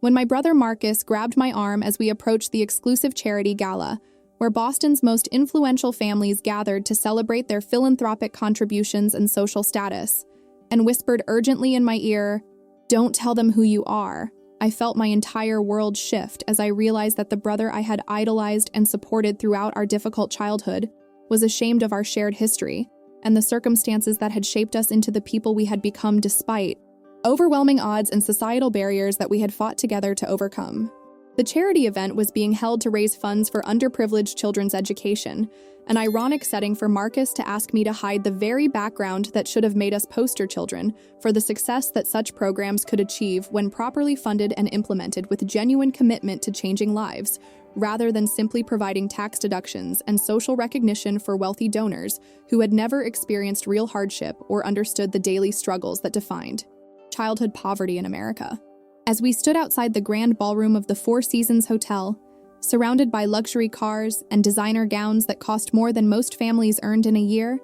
when my brother Marcus grabbed my arm as we approached the exclusive charity gala, where Boston's most influential families gathered to celebrate their philanthropic contributions and social status, and whispered urgently in my ear, "Don't tell them who you are." I felt my entire world shift as I realized that the brother I had idolized and supported throughout our difficult childhood was ashamed of our shared history and the circumstances that had shaped us into the people we had become despite overwhelming odds and societal barriers that we had fought together to overcome. The charity event was being held to raise funds for underprivileged children's education, an ironic setting for Marcus to ask me to hide the very background that should have made us poster children for the success that such programs could achieve when properly funded and implemented with genuine commitment to changing lives, rather than simply providing tax deductions and social recognition for wealthy donors who had never experienced real hardship or understood the daily struggles that defined childhood poverty in America. As we stood outside the grand ballroom of the Four Seasons Hotel, surrounded by luxury cars and designer gowns that cost more than most families earned in a year,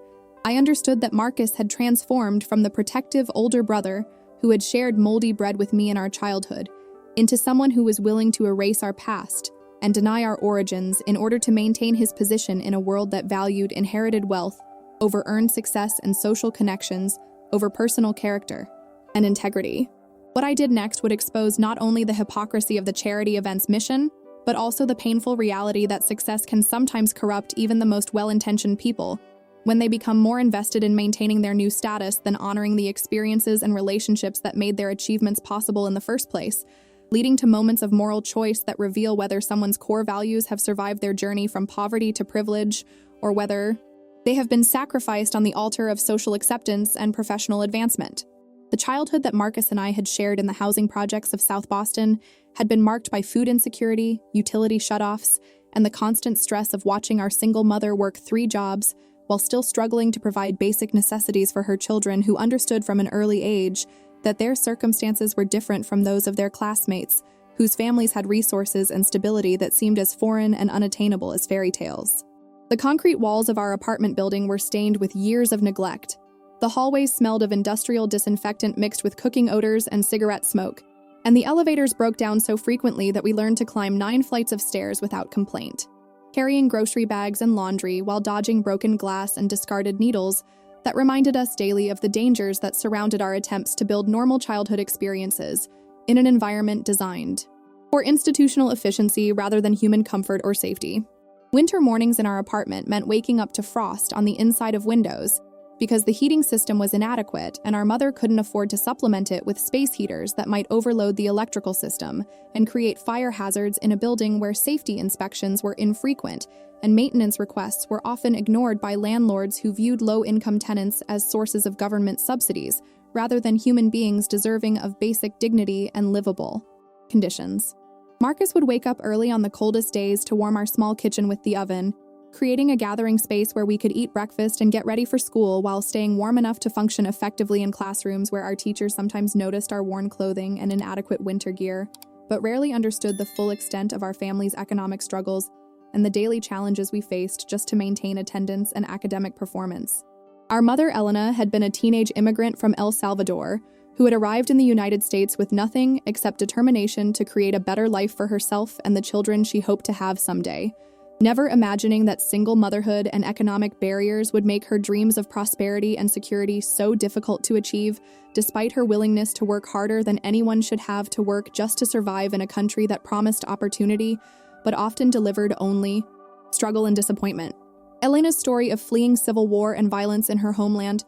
I understood that Marcus had transformed from the protective older brother who had shared moldy bread with me in our childhood into someone who was willing to erase our past and deny our origins in order to maintain his position in a world that valued inherited wealth over earned success and social connections over personal character and integrity. What I did next would expose not only the hypocrisy of the charity event's mission, but also the painful reality that success can sometimes corrupt even the most well-intentioned people when they become more invested in maintaining their new status than honoring the experiences and relationships that made their achievements possible in the first place, leading to moments of moral choice that reveal whether someone's core values have survived their journey from poverty to privilege, or whether they have been sacrificed on the altar of social acceptance and professional advancement. The childhood that Marcus and I had shared in the housing projects of South Boston had been marked by food insecurity, utility shutoffs, and the constant stress of watching our single mother work 3 jobs while still struggling to provide basic necessities for her children, who understood from an early age that their circumstances were different from those of their classmates, whose families had resources and stability that seemed as foreign and unattainable as fairy tales. The concrete walls of our apartment building were stained with years of neglect. The hallways smelled of industrial disinfectant mixed with cooking odors and cigarette smoke, and the elevators broke down so frequently that we learned to climb 9 flights of stairs without complaint, carrying grocery bags and laundry while dodging broken glass and discarded needles that reminded us daily of the dangers that surrounded our attempts to build normal childhood experiences in an environment designed for institutional efficiency rather than human comfort or safety. Winter mornings in our apartment meant waking up to frost on the inside of windows, because the heating system was inadequate and our mother couldn't afford to supplement it with space heaters that might overload the electrical system and create fire hazards in a building where safety inspections were infrequent and maintenance requests were often ignored by landlords who viewed low-income tenants as sources of government subsidies rather than human beings deserving of basic dignity and livable conditions. Marcus would wake up early on the coldest days to warm our small kitchen with the oven, creating a gathering space where we could eat breakfast and get ready for school while staying warm enough to function effectively in classrooms where our teachers sometimes noticed our worn clothing and inadequate winter gear, but rarely understood the full extent of our family's economic struggles and the daily challenges we faced just to maintain attendance and academic performance. Our mother, Elena, had been a teenage immigrant from El Salvador who had arrived in the United States with nothing except determination to create a better life for herself and the children she hoped to have someday, never imagining that single motherhood and economic barriers would make her dreams of prosperity and security so difficult to achieve, despite her willingness to work harder than anyone should have to work just to survive in a country that promised opportunity, but often delivered only struggle and disappointment. Elena's story of fleeing civil war and violence in her homeland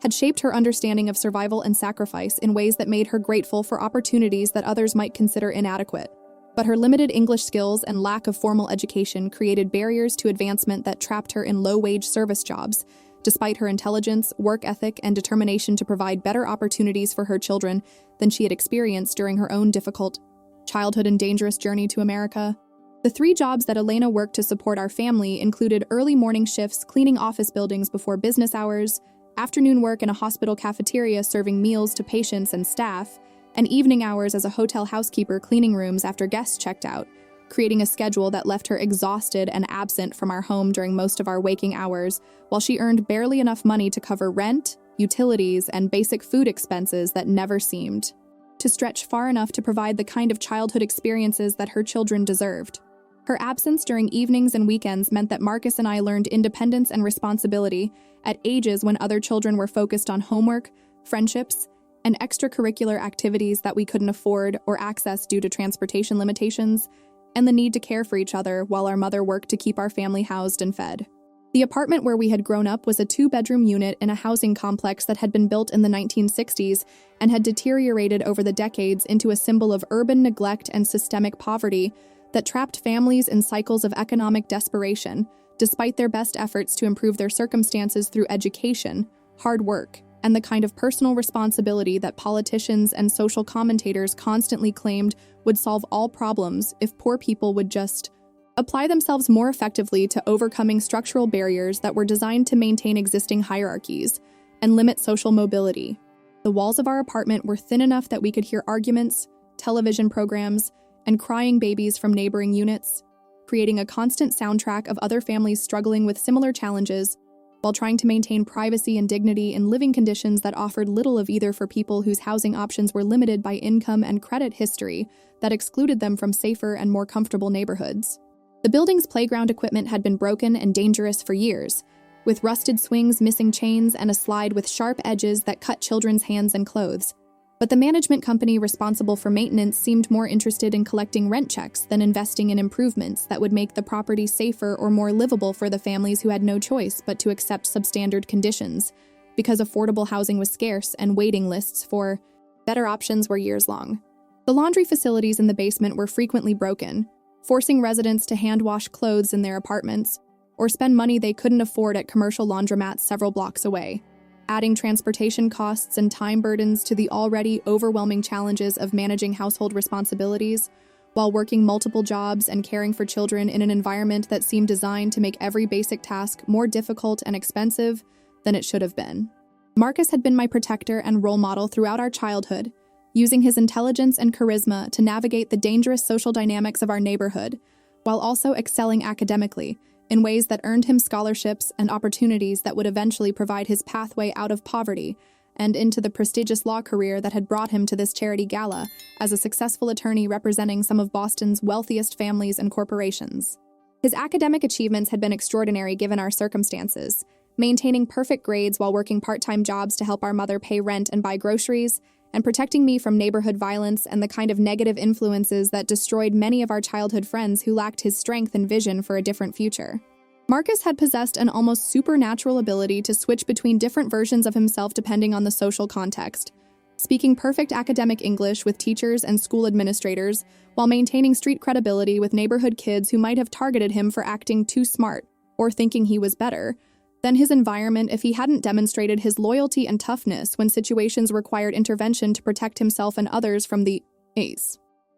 had shaped her understanding of survival and sacrifice in ways that made her grateful for opportunities that others might consider inadequate. But her limited English skills and lack of formal education created barriers to advancement that trapped her in low-wage service jobs, despite her intelligence, work ethic, and determination to provide better opportunities for her children than she had experienced during her own difficult childhood and dangerous journey to America. The 3 jobs that Elena worked to support our family included early morning shifts cleaning office buildings before business hours, afternoon work in a hospital cafeteria serving meals to patients and staff, and evening hours as a hotel housekeeper cleaning rooms after guests checked out, creating a schedule that left her exhausted and absent from our home during most of our waking hours, while she earned barely enough money to cover rent, utilities, and basic food expenses that never seemed to to stretch far enough to provide the kind of childhood experiences that her children deserved. Her absence during evenings and weekends meant that Marcus and I learned independence and responsibility at ages when other children were focused on homework, friendships, and extracurricular activities that we couldn't afford or access due to transportation limitations and the need to care for each other while our mother worked to keep our family housed and fed. The apartment where we had grown up was a 2-bedroom unit in a housing complex that had been built in the 1960s and had deteriorated over the decades into a symbol of urban neglect and systemic poverty that trapped families in cycles of economic desperation, despite their best efforts to improve their circumstances through education, hard work, and the kind of personal responsibility that politicians and social commentators constantly claimed would solve all problems if poor people would just apply themselves more effectively to overcoming structural barriers that were designed to maintain existing hierarchies and limit social mobility. The walls of our apartment were thin enough that we could hear arguments, television programs, and crying babies from neighboring units, creating a constant soundtrack of other families struggling with similar challenges while trying to maintain privacy and dignity in living conditions that offered little of either for people whose housing options were limited by income and credit history that excluded them from safer and more comfortable neighborhoods. The building's playground equipment had been broken and dangerous for years, with rusted swings, missing chains, and a slide with sharp edges that cut children's hands and clothes. But the management company responsible for maintenance seemed more interested in collecting rent checks than investing in improvements that would make the property safer or more livable for the families who had no choice but to accept substandard conditions, because affordable housing was scarce and waiting lists for better options were years long. The laundry facilities in the basement were frequently broken, forcing residents to hand-wash clothes in their apartments or spend money they couldn't afford at commercial laundromats several blocks away, adding transportation costs and time burdens to the already overwhelming challenges of managing household responsibilities while working multiple jobs and caring for children in an environment that seemed designed to make every basic task more difficult and expensive than it should have been. Marcus had been my protector and role model throughout our childhood, using his intelligence and charisma to navigate the dangerous social dynamics of our neighborhood, while also excelling academically in ways that earned him scholarships and opportunities that would eventually provide his pathway out of poverty and into the prestigious law career that had brought him to this charity gala as a successful attorney representing some of Boston's wealthiest families and corporations. His academic achievements had been extraordinary given our circumstances, maintaining perfect grades while working part-time jobs to help our mother pay rent and buy groceries, and protecting me from neighborhood violence and the kind of negative influences that destroyed many of our childhood friends who lacked his strength and vision for a different future. Marcus had possessed an almost supernatural ability to switch between different versions of himself depending on the social context, speaking perfect academic English with teachers and school administrators while maintaining street credibility with neighborhood kids who might have targeted him for acting too smart or thinking he was better than his environment if he hadn't demonstrated his loyalty and toughness when situations required intervention to protect himself and others from the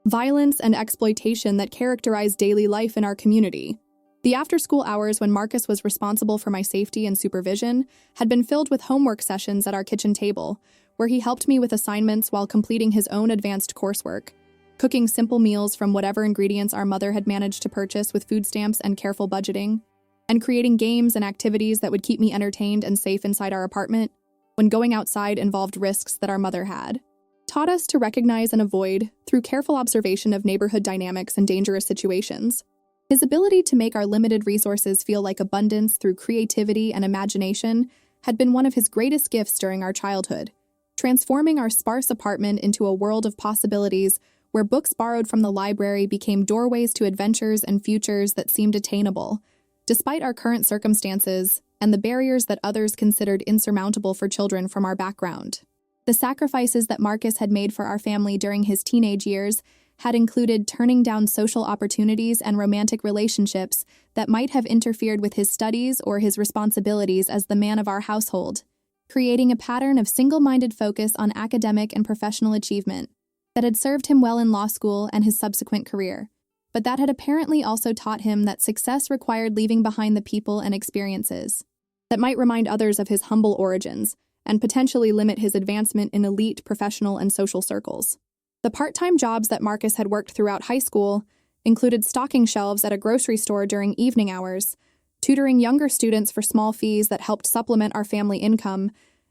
violence and exploitation that characterized daily life in our community. The after-school hours when Marcus was responsible for my safety and supervision had been filled with homework sessions at our kitchen table, where he helped me with assignments while completing his own advanced coursework, cooking simple meals from whatever ingredients our mother had managed to purchase with food stamps and careful budgeting, and creating games and activities that would keep me entertained and safe inside our apartment when going outside involved risks that our mother had taught us to recognize and avoid through careful observation of neighborhood dynamics and dangerous situations. His ability to make our limited resources feel like abundance through creativity and imagination had been one of his greatest gifts during our childhood, transforming our sparse apartment into a world of possibilities where books borrowed from the library became doorways to adventures and futures that seemed attainable, despite our current circumstances and the barriers that others considered insurmountable for children from our background. The sacrifices that Marcus had made for our family during his teenage years had included turning down social opportunities and romantic relationships that might have interfered with his studies or his responsibilities as the man of our household, creating a pattern of single-minded focus on academic and professional achievement that had served him well in law school and his subsequent career, but that had apparently also taught him that success required leaving behind the people and experiences that might remind others of his humble origins and potentially limit his advancement in elite professional and social circles. The part-time jobs that Marcus had worked throughout high school included stocking shelves at a grocery store during evening hours, tutoring younger students for small fees that helped supplement our family income,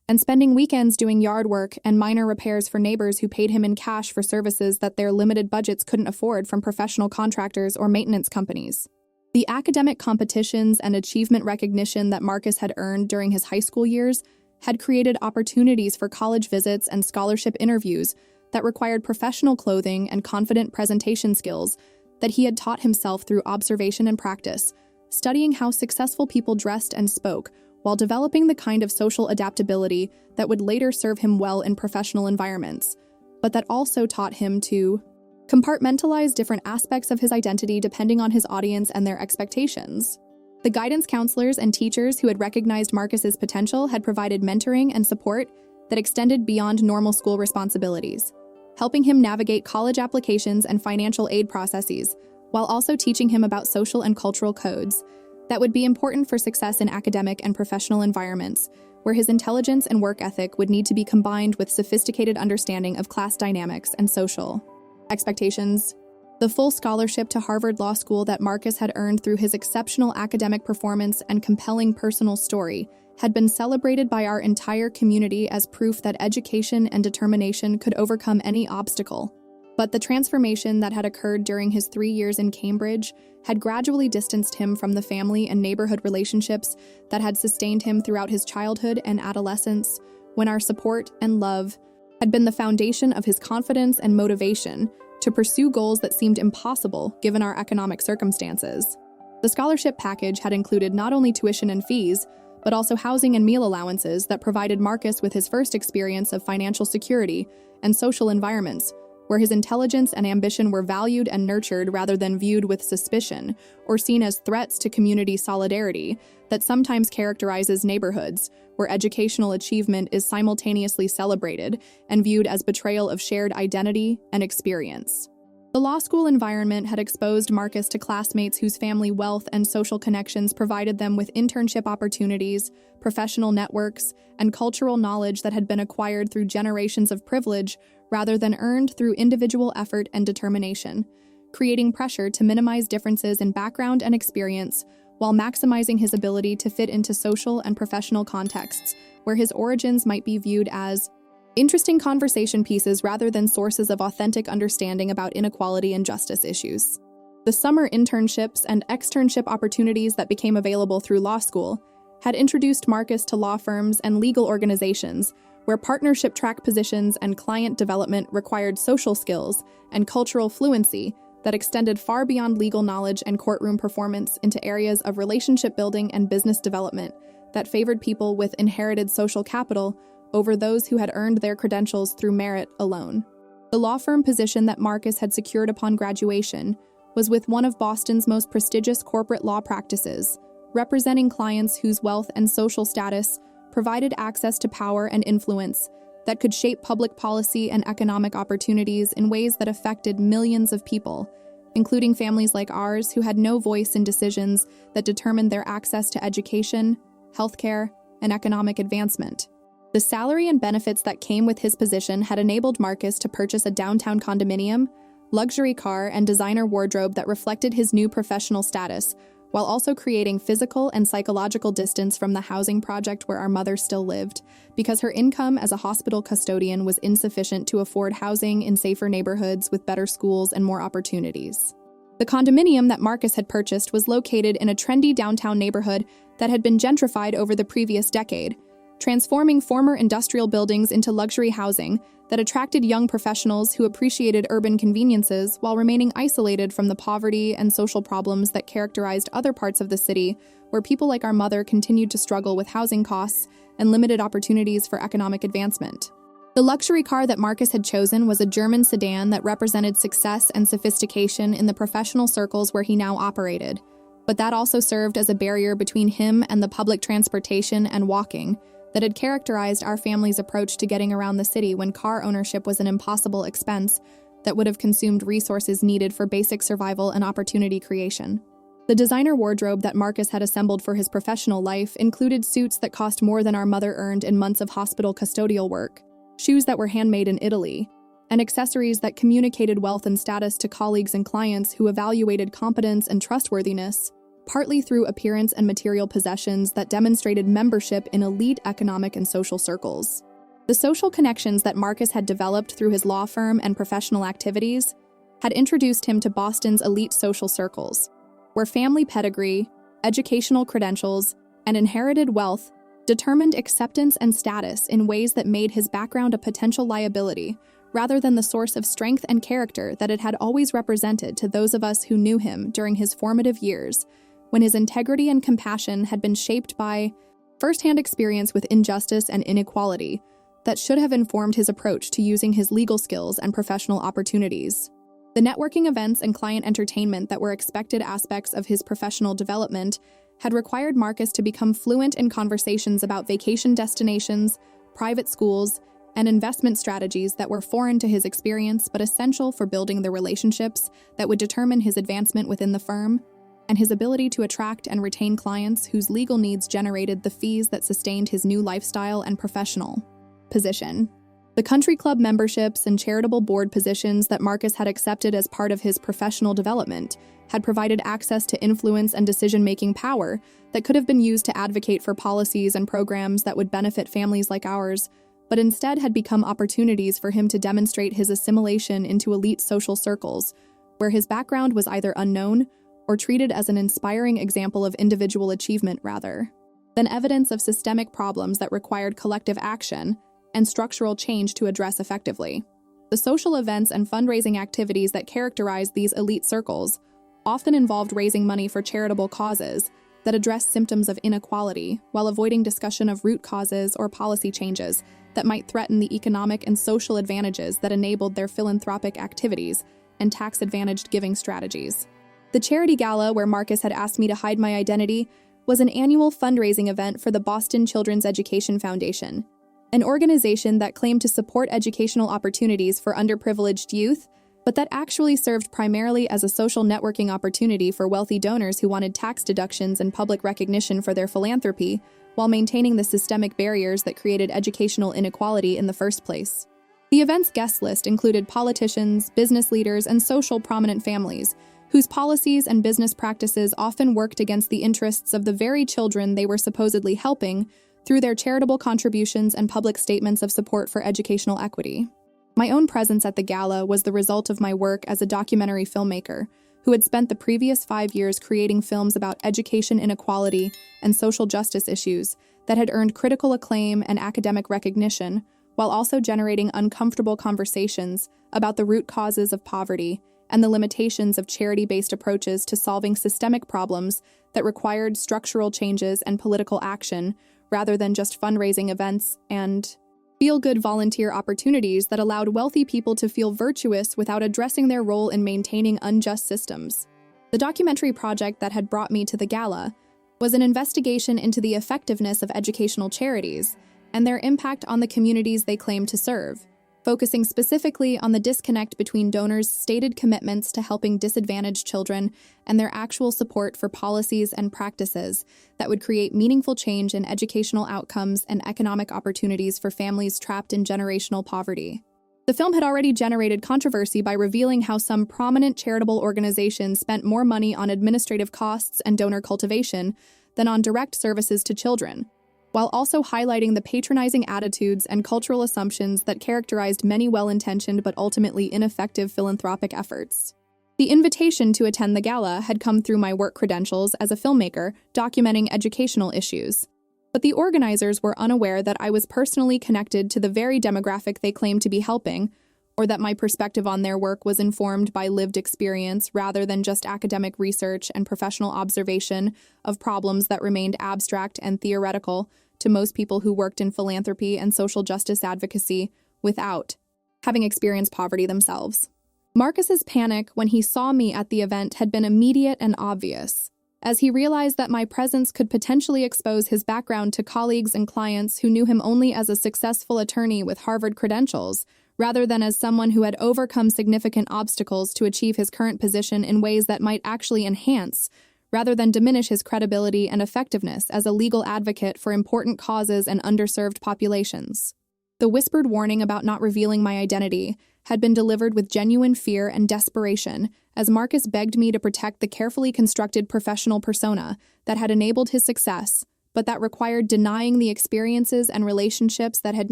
and spending weekends doing yard work and minor repairs for neighbors who paid him in cash for services that their limited budgets couldn't afford from professional contractors or maintenance companies. The academic competitions and achievement recognition that Marcus had earned during his high school years had created opportunities for college visits and scholarship interviews that required professional clothing and confident presentation skills that he had taught himself through observation and practice, studying how successful people dressed and spoke, while developing the kind of social adaptability that would later serve him well in professional environments, but that also taught him to compartmentalize different aspects of his identity depending on his audience and their expectations. The guidance counselors and teachers who had recognized Marcus's potential had provided mentoring and support that extended beyond normal school responsibilities, helping him navigate college applications and financial aid processes, while also teaching him about social and cultural codes that would be important for success in academic and professional environments, where his intelligence and work ethic would need to be combined with sophisticated understanding of class dynamics and social expectations. The full scholarship to Harvard Law School that Marcus had earned through his exceptional academic performance and compelling personal story had been celebrated by our entire community as proof that education and determination could overcome any obstacle. But the transformation that had occurred during his 3 years in Cambridge had gradually distanced him from the family and neighborhood relationships that had sustained him throughout his childhood and adolescence, when our support and love had been the foundation of his confidence and motivation to pursue goals that seemed impossible given our economic circumstances. The scholarship package had included not only tuition and fees, but also housing and meal allowances that provided Marcus with his first experience of financial security and social environments, where his intelligence and ambition were valued and nurtured rather than viewed with suspicion or seen as threats to community solidarity that sometimes characterizes neighborhoods, where educational achievement is simultaneously celebrated and viewed as betrayal of shared identity and experience. The law school environment had exposed Marcus to classmates whose family wealth and social connections provided them with internship opportunities, professional networks, and cultural knowledge that had been acquired through generations of privilege rather than earned through individual effort and determination, creating pressure to minimize differences in background and experience while maximizing his ability to fit into social and professional contexts where his origins might be viewed as interesting conversation pieces rather than sources of authentic understanding about inequality and justice issues. The summer internships and externship opportunities that became available through law school had introduced Marcus to law firms and legal organizations where partnership track positions and client development required social skills and cultural fluency that extended far beyond legal knowledge and courtroom performance into areas of relationship building and business development that favored people with inherited social capital over those who had earned their credentials through merit alone. The law firm position that Marcus had secured upon graduation was with one of Boston's most prestigious corporate law practices, representing clients whose wealth and social status provided access to power and influence that could shape public policy and economic opportunities in ways that affected millions of people, including families like ours who had no voice in decisions that determined their access to education, healthcare, and economic advancement. The salary and benefits that came with his position had enabled Marcus to purchase a downtown condominium, luxury car, and designer wardrobe that reflected his new professional status, while also creating physical and psychological distance from the housing project where our mother still lived, because her income as a hospital custodian was insufficient to afford housing in safer neighborhoods with better schools and more opportunities. The condominium that Marcus had purchased was located in a trendy downtown neighborhood that had been gentrified over the previous decade, transforming former industrial buildings into luxury housing that attracted young professionals who appreciated urban conveniences while remaining isolated from the poverty and social problems that characterized other parts of the city, where people like our mother continued to struggle with housing costs and limited opportunities for economic advancement. The luxury car that Marcus had chosen was a German sedan that represented success and sophistication in the professional circles where he now operated, but that also served as a barrier between him and the public transportation and walking that had characterized our family's approach to getting around the city when car ownership was an impossible expense that would have consumed resources needed for basic survival and opportunity creation. The designer wardrobe that Marcus had assembled for his professional life included suits that cost more than our mother earned in months of hospital custodial work, shoes that were handmade in Italy, and accessories that communicated wealth and status to colleagues and clients who evaluated competence and trustworthiness partly through appearance and material possessions that demonstrated membership in elite economic and social circles. The social connections that Marcus had developed through his law firm and professional activities had introduced him to Boston's elite social circles, where family pedigree, educational credentials, and inherited wealth determined acceptance and status in ways that made his background a potential liability rather than the source of strength and character that it had always represented to those of us who knew him during his formative years, when his integrity and compassion had been shaped by first-hand experience with injustice and inequality that should have informed his approach to using his legal skills and professional opportunities. The networking events and client entertainment that were expected aspects of his professional development had required Marcus to become fluent in conversations about vacation destinations, private schools, and investment strategies that were foreign to his experience but essential for building the relationships that would determine his advancement within the firm, and his ability to attract and retain clients whose legal needs generated the fees that sustained his new lifestyle and professional position. The country club memberships and charitable board positions that Marcus had accepted as part of his professional development had provided access to influence and decision-making power that could have been used to advocate for policies and programs that would benefit families like ours, but instead had become opportunities for him to demonstrate his assimilation into elite social circles, where his background was either unknown or treated as an inspiring example of individual achievement rather than evidence of systemic problems that required collective action and structural change to address effectively. The social events and fundraising activities that characterized these elite circles often involved raising money for charitable causes that addressed symptoms of inequality while avoiding discussion of root causes or policy changes that might threaten the economic and social advantages that enabled their philanthropic activities and tax-advantaged giving strategies. The charity gala where Marcus had asked me to hide my identity was an annual fundraising event for the Boston Children's Education Foundation, an organization that claimed to support educational opportunities for underprivileged youth, but that actually served primarily as a social networking opportunity for wealthy donors who wanted tax deductions and public recognition for their philanthropy, while maintaining the systemic barriers that created educational inequality in the first place. The event's guest list included politicians, business leaders, and social prominent families, whose policies and business practices often worked against the interests of the very children they were supposedly helping through their charitable contributions and public statements of support for educational equity. My own presence at the gala was the result of my work as a documentary filmmaker who had spent the previous 5 years creating films about education inequality and social justice issues that had earned critical acclaim and academic recognition, while also generating uncomfortable conversations about the root causes of poverty and the limitations of charity-based approaches to solving systemic problems that required structural changes and political action rather than just fundraising events and feel-good volunteer opportunities that allowed wealthy people to feel virtuous without addressing their role in maintaining unjust systems. The documentary project that had brought me to the gala was an investigation into the effectiveness of educational charities and their impact on the communities they claim to serve, focusing specifically on the disconnect between donors' stated commitments to helping disadvantaged children and their actual support for policies and practices that would create meaningful change in educational outcomes and economic opportunities for families trapped in generational poverty. The film had already generated controversy by revealing how some prominent charitable organizations spent more money on administrative costs and donor cultivation than on direct services to children, while also highlighting the patronizing attitudes and cultural assumptions that characterized many well-intentioned but ultimately ineffective philanthropic efforts. The invitation to attend the gala had come through my work credentials as a filmmaker documenting educational issues, but the organizers were unaware that I was personally connected to the very demographic they claimed to be helping, or that my perspective on their work was informed by lived experience rather than just academic research and professional observation of problems that remained abstract and theoretical to most people who worked in philanthropy and social justice advocacy without having experienced poverty themselves. Marcus's panic when he saw me at the event had been immediate and obvious, as he realized that my presence could potentially expose his background to colleagues and clients who knew him only as a successful attorney with Harvard credentials, rather than as someone who had overcome significant obstacles to achieve his current position in ways that might actually enhance, rather than diminish his credibility and effectiveness as a legal advocate for important causes and underserved populations. The whispered warning about not revealing my identity had been delivered with genuine fear and desperation as Marcus begged me to protect the carefully constructed professional persona that had enabled his success, but that required denying the experiences and relationships that had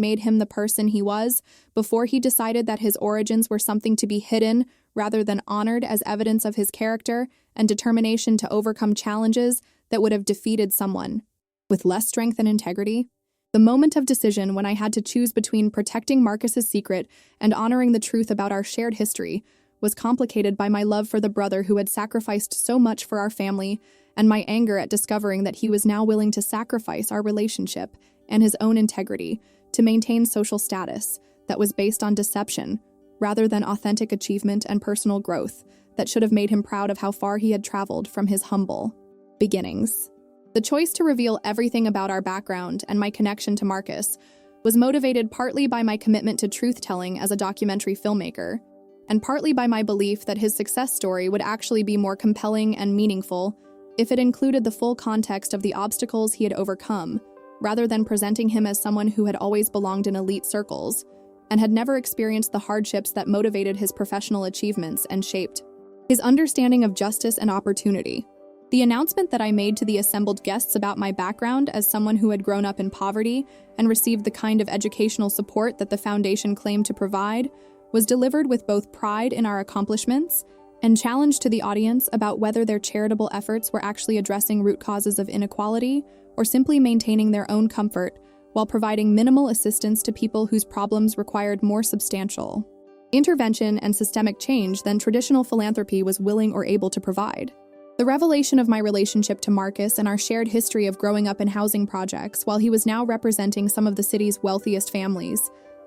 made him the person he was before he decided that his origins were something to be hidden rather than honored as evidence of his character and determination to overcome challenges that would have defeated someone with less strength and integrity. The moment of decision when I had to choose between protecting Marcus's secret and honoring the truth about our shared history was complicated by my love for the brother who had sacrificed so much for our family and my anger at discovering that he was now willing to sacrifice our relationship and his own integrity to maintain social status that was based on deception rather than authentic achievement and personal growth that should have made him proud of how far he had traveled from his humble beginnings. The choice to reveal everything about our background and my connection to Marcus was motivated partly by my commitment to truth-telling as a documentary filmmaker, and partly by my belief that his success story would actually be more compelling and meaningful if it included the full context of the obstacles he had overcome, rather than presenting him as someone who had always belonged in elite circles and had never experienced the hardships that motivated his professional achievements and shaped his understanding of justice and opportunity. The announcement that I made to the assembled guests about my background as someone who had grown up in poverty and received the kind of educational support that the foundation claimed to provide was delivered with both pride in our accomplishments and challenge to the audience about whether their charitable efforts were actually addressing root causes of inequality or simply maintaining their own comfort while providing minimal assistance to people whose problems required more substantial intervention and systemic change than traditional philanthropy was willing or able to provide. The revelation of my relationship to Marcus and our shared history of growing up in housing projects while he was now representing some of the city's wealthiest families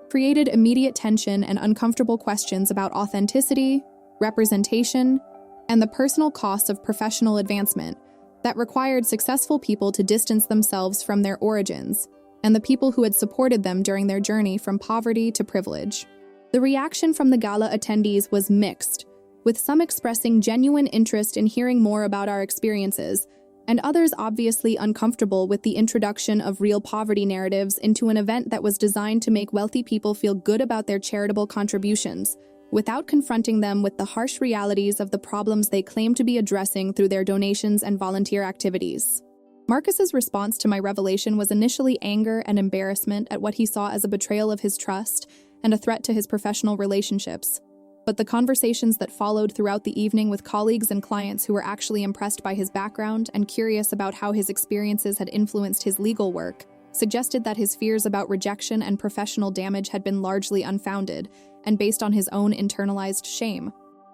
created immediate tension and uncomfortable questions about authenticity, representation, and the personal costs of professional advancement that required successful people to distance themselves from their origins and the people who had supported them during their journey from poverty to privilege. The reaction from the gala attendees was mixed, with some expressing genuine interest in hearing more about our experiences, and others obviously uncomfortable with the introduction of real poverty narratives into an event that was designed to make wealthy people feel good about their charitable contributions, without confronting them with the harsh realities of the problems they claim to be addressing through their donations and volunteer activities. Marcus's response to my revelation was initially anger and embarrassment at what he saw as a betrayal of his trust and a threat to his professional relationships. But the conversations that followed throughout the evening with colleagues and clients who were actually impressed by his background and curious about how his experiences had influenced his legal work suggested that his fears about rejection and professional damage had been largely unfounded and based on his own internalized shame,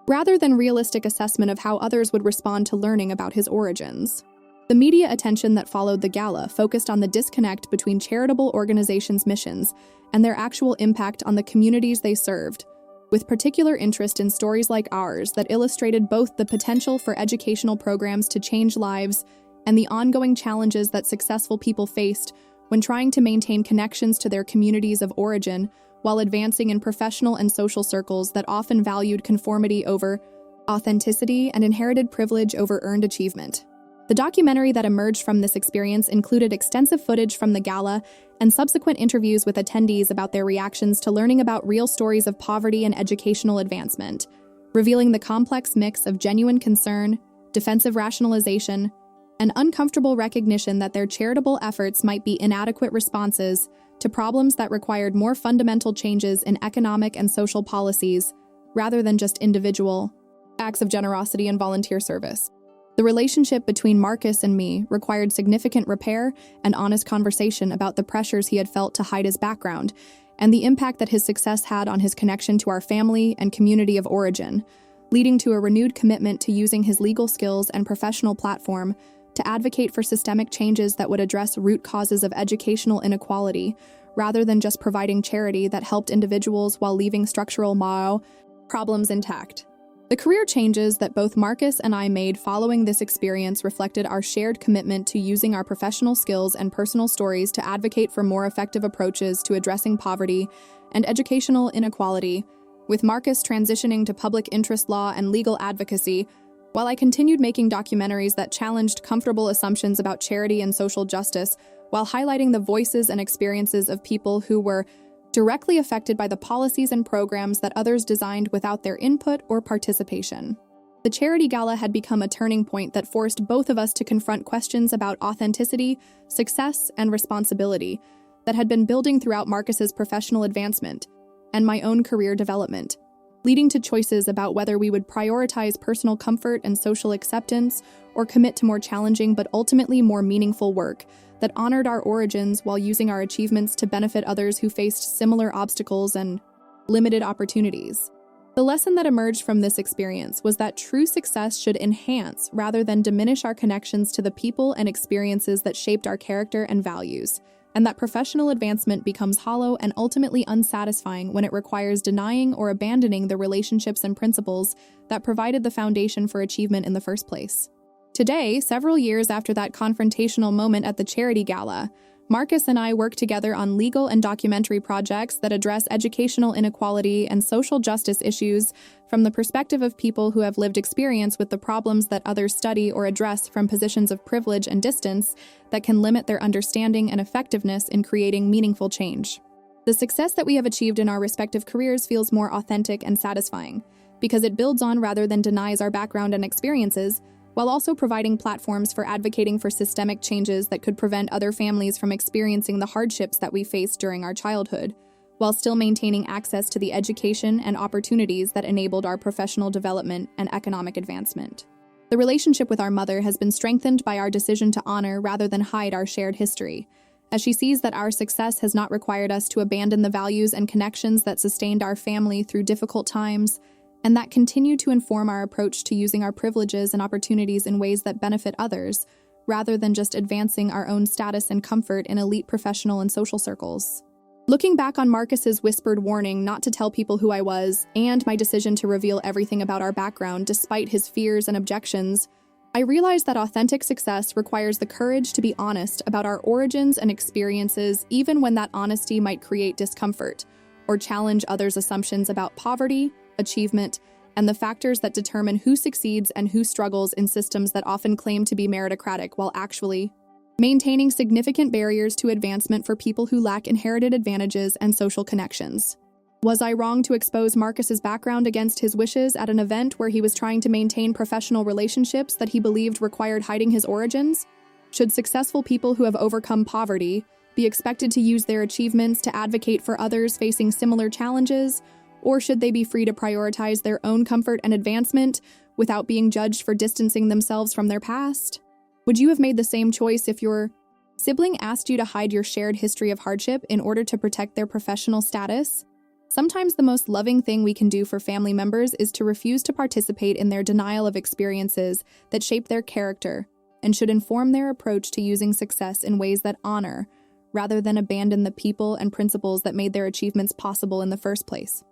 rather than realistic assessment of how others would respond to learning about his origins. The media attention that followed the gala focused on the disconnect between charitable organizations' missions and their actual impact on the communities they served, with particular interest in stories like ours that illustrated both the potential for educational programs to change lives and the ongoing challenges that successful people faced when trying to maintain connections to their communities of origin while advancing in professional and social circles that often valued conformity over authenticity and inherited privilege over earned achievement. The documentary that emerged from this experience included extensive footage from the gala and subsequent interviews with attendees about their reactions to learning about real stories of poverty and educational advancement, revealing the complex mix of genuine concern, defensive rationalization, and uncomfortable recognition that their charitable efforts might be inadequate responses to problems that required more fundamental changes in economic and social policies, rather than just individual acts of generosity and volunteer service. The relationship between Marcus and me required significant repair and honest conversation about the pressures he had felt to hide his background and the impact that his success had on his connection to our family and community of origin, leading to a renewed commitment to using his legal skills and professional platform to advocate for systemic changes that would address root causes of educational inequality, rather than just providing charity that helped individuals while leaving structural problems intact. The career changes that both Marcus and I made following this experience reflected our shared commitment to using our professional skills and personal stories to advocate for more effective approaches to addressing poverty and educational inequality, with Marcus transitioning to public interest law and legal advocacy, while I continued making documentaries that challenged comfortable assumptions about charity and social justice, while highlighting the voices and experiences of people who were directly affected by the policies and programs that others designed without their input or participation. The charity gala had become a turning point that forced both of us to confront questions about authenticity, success, and responsibility that had been building throughout Marcus's professional advancement and my own career development, leading to choices about whether we would prioritize personal comfort and social acceptance or commit to more challenging but ultimately more meaningful work that honored our origins while using our achievements to benefit others who faced similar obstacles and limited opportunities. The lesson that emerged from this experience was that true success should enhance rather than diminish our connections to the people and experiences that shaped our character and values, and that professional advancement becomes hollow and ultimately unsatisfying when it requires denying or abandoning the relationships and principles that provided the foundation for achievement in the first place. Today, several years after that confrontational moment at the charity gala, Marcus and I work together on legal and documentary projects that address educational inequality and social justice issues from the perspective of people who have lived experience with the problems that others study or address from positions of privilege and distance that can limit their understanding and effectiveness in creating meaningful change. The success that we have achieved in our respective careers feels more authentic and satisfying because it builds on rather than denies our background and experiences, while also providing platforms for advocating for systemic changes that could prevent other families from experiencing the hardships that we faced during our childhood, while still maintaining access to the education and opportunities that enabled our professional development and economic advancement. The relationship with our mother has been strengthened by our decision to honor rather than hide our shared history, as she sees that our success has not required us to abandon the values and connections that sustained our family through difficult times, and that continue to inform our approach to using our privileges and opportunities in ways that benefit others, rather than just advancing our own status and comfort in elite professional and social circles. Looking back on Marcus's whispered warning not to tell people who I was, and my decision to reveal everything about our background despite his fears and objections, I realized that authentic success requires the courage to be honest about our origins and experiences, even when that honesty might create discomfort or challenge others' assumptions about poverty, achievement, and the factors that determine who succeeds and who struggles in systems that often claim to be meritocratic while actually maintaining significant barriers to advancement for people who lack inherited advantages and social connections. Was I wrong to expose Marcus's background against his wishes at an event where he was trying to maintain professional relationships that he believed required hiding his origins? Should successful people who have overcome poverty be expected to use their achievements to advocate for others facing similar challenges? Or should they be free to prioritize their own comfort and advancement without being judged for distancing themselves from their past? Would you have made the same choice if your sibling asked you to hide your shared history of hardship in order to protect their professional status? Sometimes the most loving thing we can do for family members is to refuse to participate in their denial of experiences that shape their character and should inform their approach to using success in ways that honor, rather than abandon the people and principles that made their achievements possible in the first place.